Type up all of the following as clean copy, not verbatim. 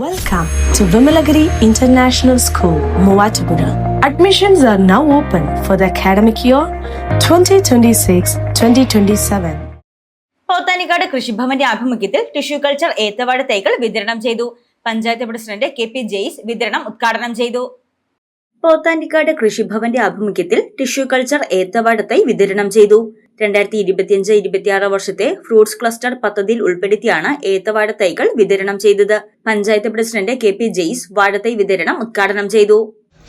Welcome to Vimalagiri International School, Muvatupura. Admissions are now open for the academic year 2026-2027. Pothanikkad കൃഷിഭവന്റെ ആഭിമുഖ്യത്തിൽ tissue culture ഏത്തവാഴ തൈകൾ വിതരണം ചെയ്തു. Panchayat president KP Jaise വിതരണം ഉദ്ഘാടനം ചെയ്തു. പോത്താനിക്കാട് കൃഷിഭവന്റെ ആഭിമുഖ്യത്തിൽ ടിഷ്യൂ കൾച്ചർ ഏത്തവാഴ തൈ വിതരണം ചെയ്തു. 2025-26 വർഷത്തെ ഫ്രൂട്ട്സ് ക്ലസ്റ്റർ പദ്ധതിയിൽ ഉൾപ്പെടുത്തിയാണ് ഏത്തവാഴ തൈകൾ വിതരണം ചെയ്തത്. പഞ്ചായത്ത് പ്രസിഡന്റ് KP ജെയ്സ് വാഴത്തൈ വിതരണം ഉദ്ഘാടനം ചെയ്തു.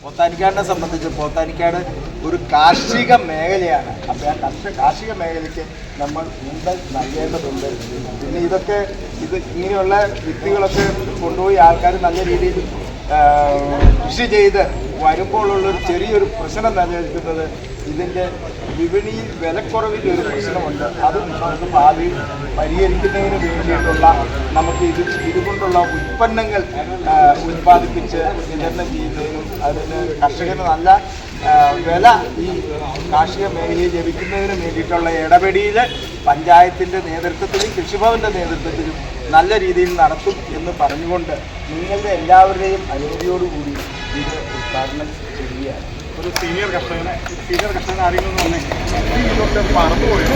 പോത്താനിക്കാടിനെ സംബന്ധിച്ച് പോത്താനിക്കാട് ഒരു കാർഷിക മേഖലയാണ്. അപ്പോൾ ആ കാർഷിക മേഖലയ്ക്ക് നമ്മൾ ഊന്നൽ നൽകേണ്ടതുണ്ട്. പിന്നെ ഇത് ഇങ്ങനെയുള്ള വിത്തുകളൊക്കെ കൊണ്ടുപോയി ആൾക്കാർ നല്ല രീതിയിൽ കൃഷി ചെയ്ത് വരുമ്പോഴുള്ളൊരു ചെറിയൊരു പ്രശ്നം നിലനിൽക്കുന്നത് ഇതിൻ്റെ വിപണിയിൽ വിലക്കുറവിൻ്റെ ഒരു പ്രശ്നമുണ്ട്. അത് നമുക്ക് ഭാവിയിൽ പരിഹരിക്കുന്നതിന് വേണ്ടിയിട്ടുള്ള നമുക്ക് ഇതുകൊണ്ടുള്ള ഉൽപ്പന്നങ്ങൾ ഉൽപ്പാദിപ്പിച്ച് വിതരണം ചെയ്യുന്നതിനും അതിന് കർഷകന് നല്ല വില ഈ കാർഷിക മേഖലയിൽ ലഭിക്കുന്നതിന് വേണ്ടിയിട്ടുള്ള ഇടപെടൽ പഞ്ചായത്തിൻ്റെ നേതൃത്വത്തിലും കൃഷിഭവൻ്റെ നേതൃത്വത്തിലും നല്ല രീതിയിൽ നടത്തും എന്ന് പറഞ്ഞുകൊണ്ട് നിങ്ങളുടെ എല്ലാവരുടെയും അനുമതിയോടുകൂടി ഇത് ഉദ്ഘാടനം ചെയ്യുകയാണ്. ഒരു സീനിയർ കർഷകനെ അറിയുന്നതെന്ന് മറന്നുപോയി.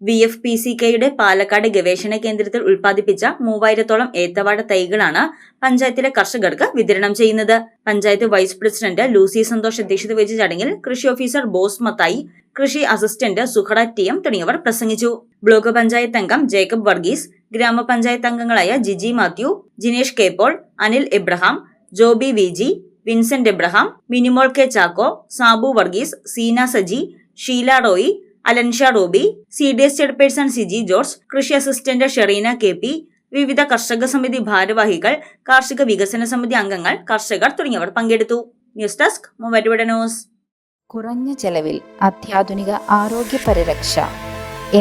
VFPCKയുടെ പാലക്കാട് ഗവേഷണ കേന്ദ്രത്തിൽ ഉൽപ്പാദിപ്പിച്ച 3000-ഓളം ഏത്തവാഴ തൈകളാണ് പഞ്ചായത്തിലെ കർഷകർക്ക് വിതരണം ചെയ്യുന്നത്. Panchayat vice president Lucy Santhosh അധ്യക്ഷത വഹിച്ച ചടങ്ങിൽ കൃഷി ഓഫീസർ ബോസ് മത്തായി, കൃഷി അസിസ്റ്റന്റ് സുഖട TM തുടങ്ങിയവർ പ്രസംഗിച്ചു. ബ്ലോക്ക് പഞ്ചായത്ത് അംഗം ജേക്കബ് വർഗീസ്, ഗ്രാമപഞ്ചായത്ത് അംഗങ്ങളായ Jiji Mathew, Jinesh K Paul, Anil Abraham, Joby VG, Vincent Abraham, Minimol K Chacko, Sabu Varghese, Seena Saji, Sheela Roy, Alansha Roby, CDS chairperson Siji George, കൃഷി അസിസ്റ്റന്റ് ഷെറീന KP, വിവിധ കർഷക സമിതി ഭാരവാഹികൾ, കാർഷിക വികസന സമിതി അംഗങ്ങൾ, കർഷകർ തുടങ്ങിയവർ പങ്കെടുത്തു. News desk Muvattupuzha news. കുറഞ്ഞ ചെലവിൽ അത്യാധുനിക ആരോഗ്യ പരിരക്ഷ.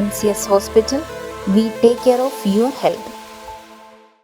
MCS hospital. We take care of your health.